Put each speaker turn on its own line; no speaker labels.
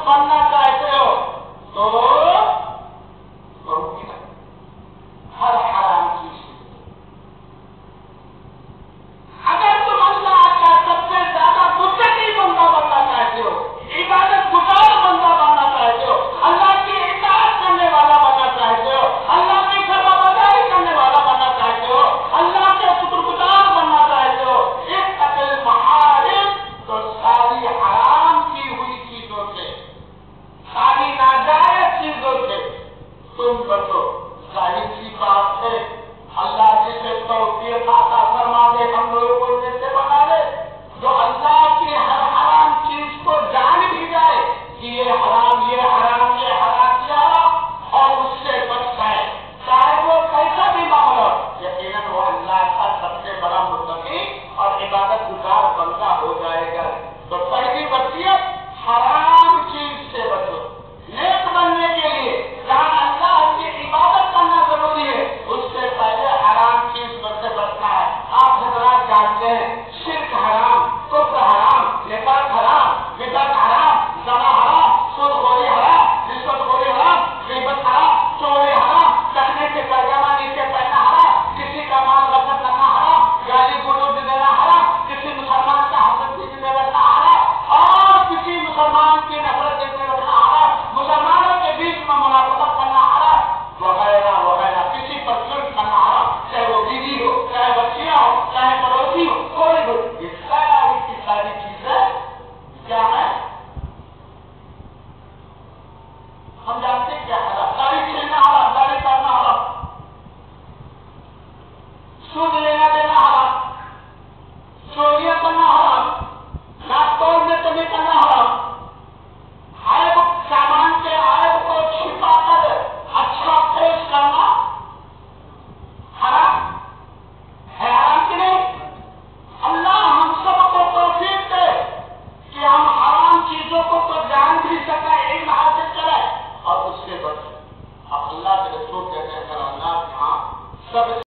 بننا چاہتے ہو تو ہر حرام چیز اگر تم اللہ کا سب سے زیادہ متقی بندہ بننا چاہتے ہو، عبادت گزار بندہ بننا چاہتے ہو، اللہ کی اطاعت کرنے والا بننا چاہتے ہو، اللہ کی فرما برداری کرنے والا بننا چاہتے ہو، اللہ کے شکر گزار بننا چاہتے ہو، اتق المحارم، تو ساری حرام کی ہوئی چیزوں سے، ساری ناجائز چیزوں سے تم بچو۔ ظاہر سی بات ہے اللہ جسے توفیق عطا فرما دے ہم لوگوں